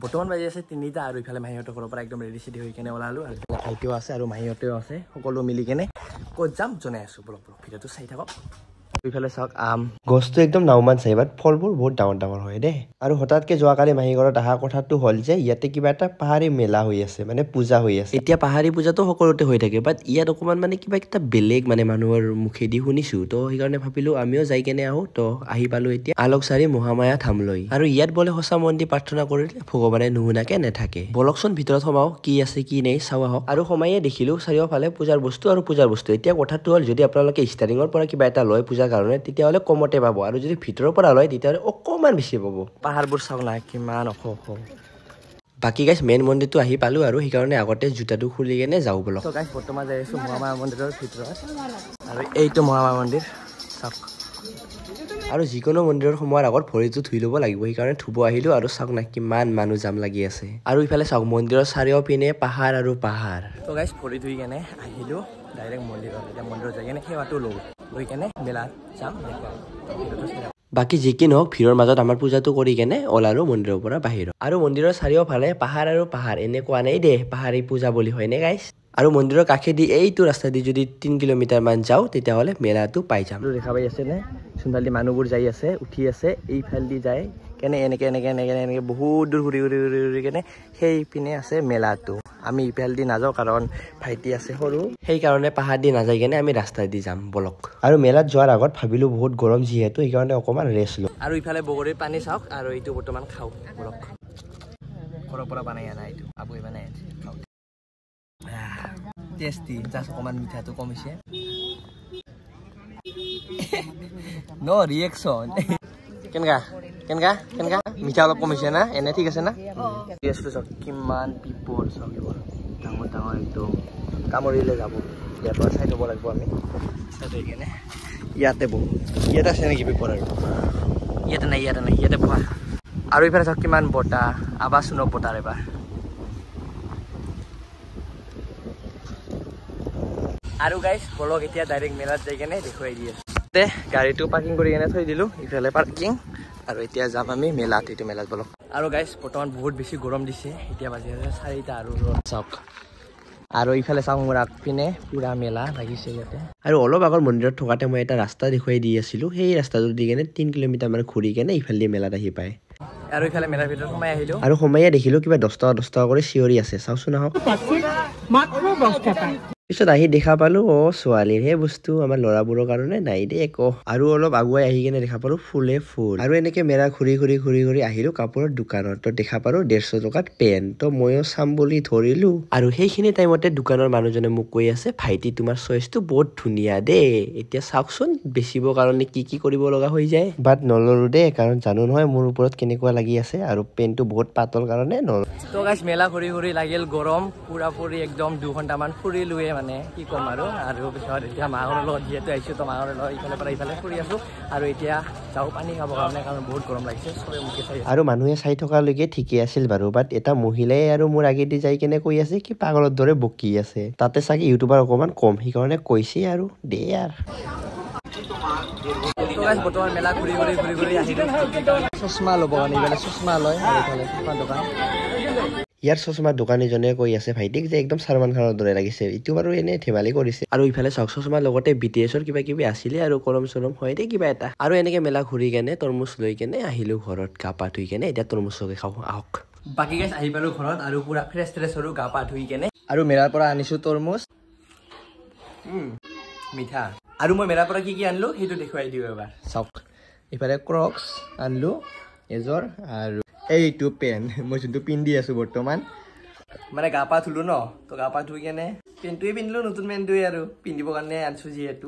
বৰ্তমান বাজি আছে 3টা আৰু ইফালে মাহীহঁতৰ ঘৰৰ পৰা একদম ৰেডি চেডি হৈ কেনে ওলালো আৰু ভাইটিও আছে আৰু মাহীহঁতেও আছে সকলো মিলি কেনে ক'ত যাম জনাই আছো বলক ভিডিঅ'টো চাই থাকক ইফালে চাওক আম গছটো একদম নাওমান চাই বাট ফলবোৰ বহুত ডাঙৰ ডাঙৰ হয় দেই আৰু হঠাৎকে যোৱাকালি মাহী ঘৰত অহা কথাটো হ'ল যে ইয়াতে কিবা এটা পাহাৰী মেলা হৈ আছে মানে পূজা হৈ আছে এতিয়া পাহাৰী পূজাটো সকলোতে হৈ থাকে বাট ইয়াত অকমান মানে কিবা এটা বেলেগ মানে মানুহৰ মুখেদি শুনিছো তো সেইকাৰণে ভাবিলো আমিও যাই কেনে আহো তো আহি পালো এতিয়া আলোকচাৰী মহামায়া ধামলৈ আৰু ইয়াত বোলে সঁচা মন্দিৰ প্ৰাৰ্থনা কৰিলে ভগৱানে নুশুনাকে নাথাকে বলকচোন ভিতৰত সোমাও কি আছে কি নাই চাও আহক আৰু সোমাইয়ে দেখিলো চাৰিওফালে পূজাৰ বস্তু আৰু পূজাৰ বস্তু এতিয়া কথাটো হ'ল যদি আপোনালোকে ষ্টাৰ্টিঙৰ পৰা কিবা এটা লয় পূজাৰ কাৰণে তেতিয়াহ'লে কমতে পাব আৰু যদি ভিতৰৰ পৰা লয় তেতিয়াহ'লে অকণমান বেছি পাব পাহাৰবোৰ চাওক না কিমান ওখ ওখ বাকী গাইছ মেইন মন্দিৰটো আহি পালো আৰু সেইকাৰণে আগতে জোতাটো খুলি কেনে যাওঁ বলক তো গাইছ বৰ্তমান যাই আছো মহামায়া মন্দিৰৰ ভিতৰত আৰু এইটো মহামায়া মন্দিৰ চাওক আৰু যিকোনো মন্দিৰৰ সোমোৱাৰ আগত ভৰিটো ধুই ল'ব লাগিব সেইকাৰণে ধুব আহিলো আৰু চাওক না কিমান মানুহ জাম লাগি আছে আৰু ইফালে চাওক মন্দিৰৰ চাৰিওপিনে পাহাৰ আৰু পাহাৰ তো গাইছ ভৰি ধুই কেনে আহিলো ডাইৰেক্ট মন্দিৰত এতিয়া মন্দিৰত যাই কেনে সেৱাটো লৈ কেনে মেলাত যাম বাকী যি কি নহওক ভিৰৰ মাজত আমাৰ পূজাটো কৰি কেনে ওলালো মন্দিৰৰ পৰা বাহিৰত আৰু মন্দিৰৰ চাৰিওফালে পাহাৰ আৰু পাহাৰ এনে কোৱা নাই দে পাহাৰী পূজা বুলি হয়নে গাইছ আৰু মন্দিৰৰ কাষেদি এইটো ৰাস্তা দি যদি 3 কিলোমিটাৰ মান যাওঁ তেতিয়াহ'লে মেলাটো পাই যাম দেখা পাই আছে নে চোনফালেদি মানুহবোৰ যাই আছে উঠি আছে এইফালেদি যায় কেনে এনেকে এনেকে এনেকে এনেকে বহুত দূৰ ঘূৰি ঘূৰি ঘূৰি ঘূৰি কেনে সেই পিনে আছে মেলাটো আমি ইফালেদি নাযাওঁ কাৰণ ভাইটি আছে সৰু সেইকাৰণে পাহাৰ দি নাযাই কেনে আমি ৰাস্তা দি যাম বলক আৰু মেলাত যোৱাৰ আগত ভাবিলো বহুত গৰম যিহেতু সেইকাৰণে অকণমান ৰেষ্ট লওঁ আৰু ইফালে বগৰীৰ পানী চাওক আৰু এইটো বৰ্তমান খাওঁ বলক ঘৰৰ পৰা বনাই আনা এইটো আবুই বনাই আছে খাওঁ টেষ্টি জাষ্ট অকণমান মিঠাটো কমিছে নো ৰিয়েকশ্যন কেনেকা কেনেকা কেনেকা মিঠা অলপ কমিছে না এনে ঠিক আছে না চাওক কিমান পিপল চাওক এইবোৰ ডাঙৰ ডাঙৰ একদম কামুৰিলে যাব ইয়াৰ পৰা চাই ল'ব লাগিব আমি চাই কেনে ইয়াতে বহো ইয়াতে আছে নেকি পিপল আৰু ইয়াতে নাই ইয়াতে বহা আৰু ইফালে চাওক কিমান বতাহ আৱাজ শুনক বতাৰ এবাৰ আৰু গাইছ বলক এতিয়া ডাইৰেক্ট মেলাত যাই কেনে দেখুৱাই দি আছো গাড়ীটো পাৰ্কিং কৰি কেনে থৈ দিলো ইফালে পাৰ্কিং আৰু এতিয়া যাম আমি মেলাত এইটো মেলাত বলক আৰু গাইছ বৰ্তমান বহুত বেছি গৰম দিছে এতিয়া বাজি আছে 4টা আৰু ৰ'দ চাওক আৰু ইফালে চাওক মোৰ আগপিনে পুৰা মেলা লাগিছে ইয়াতে আৰু অলপ আগৰ মন্দিৰত থকাতে মই এটা ৰাস্তা দেখুৱাই দি আছিলো সেই ৰাস্তাটো দি কেনে 3 কিলোমিটাৰ মান ঘূৰি কেনে ইফালে মেলাত আহি পায় আৰু ইফালে মেলাৰ ভিতৰত সোমাই আহিলো আৰু সোমাইয়ে দেখিলো কিবা 10 টকা কৰি চিঞৰি আছে চাওচোন আহক মাত্ৰ 10 টকা পিছত আহি দেখা পালো ছোৱালীৰহে বস্তু আমাৰ ল'ৰাবোৰৰ কাৰণে নাই দেই একো আৰু অলপ আগুৱাই আহি কেনে দেখা পালো ফুলে ফুল আৰু এনেকে মেলা ঘূৰি ঘূৰি ঘূৰি ঘূৰি আহিলো কাপোৰৰ দোকানত তো দেখা পালো 150 টকাত পেণ্ট তো ময়ো চাম বুলি ধৰিলো আৰু সেইখিনি টাইমতে দোকানৰ মানুহজনে মোক কৈ আছে ভাইটি তোমাৰ চইচটো বহুত ধুনীয়া দেই এতিয়া চাওকচোন বেচিবৰ কাৰণে কি কি কৰিব লগা হৈ যায় বাট নলৰো দেই কাৰণ জানো নহয় মোৰ ওপৰত কেনেকুৱা লাগি আছে আৰু পেণ্টটো বহুত পাতল কাৰণে নলৰো তো গাইছ মেলা ঘূৰি ঘূৰি লাগিল গৰম পুৰা পুৰি একদম 2 ঘণ্টামান ফুৰিলোৱে মানে কি ক'ম আৰু পিছত এতিয়া মাহঁতৰ লগত যিহেতু আহিছোঁ তো মাহঁতৰ লগত ইফালে পৰা ইফালে ফুৰি আছোঁ আৰু এতিয়া যাওঁ পানী খাবৰ কাৰণে কাৰণ বহুত গৰম লাগিছে চবে মুখে চাই আৰু মানুহে চাই থকালৈকে ঠিকে আছিল বাৰু বাট এটা মহিলাই আৰু মোৰ আগেদি যাই কেনে কৈ আছে কি পাগলৰ দৰে বকি আছে তাতে চাগে ইউটিউবাৰ অকণমান কম সেইকাৰণে কৈছে আৰু দে আৰু বৰ্তমান মেলা ঘূৰি ঘূৰি ঘূৰি ঘূৰি আহিলোঁ চশমা ল'ব কাৰণে ইফালে চশমা লয় আৰু ইফালে চশমাৰ দোকান ইয়াৰ চশমাৰ দোকানীজনে কৈ আছে ভাইটিক যে একদম চালমান খানৰ দৰে লাগিছে এইটো বাৰু এনে ধেমালি কৰিছে আৰু ইফালে চাওক চশমাৰ লগতে BTSৰ কিবা কিবি আছিলে আৰু কলম চলম হয় দেই কিবা এটা আৰু এনেকে মেলা ঘূৰি কেনে তৰমুজ লৈ কেনে আহিলো ঘৰত গা পা ধুই কেনে এতিয়া তৰমুজকে খাওঁ আহক বাকী গাইছ আহি পালো ঘৰত আৰু পুৰা ফ্ৰেছ হলো গা পা ধুই কেনে আৰু মেলাৰ পৰা আনিছো তৰমুজ মিঠা আৰু মই মেলাৰ পৰা কি কি আনিলো সেইটো দেখুৱাই দিওঁ এবাৰ চাওক ইফালে ক্ৰক্স আনিলো এজৰ আৰু এইটো পেণ্ট মই যোনটো পিন্ধি আছো বৰ্তমান মানে গা পা ধুলো ন তো গা পা ধুই কেনে পেণ্টটোৱে পিন্ধিলো নতুন পেণ্টটোৱে আৰু পিন্ধিবৰ কাৰণে আনিছো যিহেতু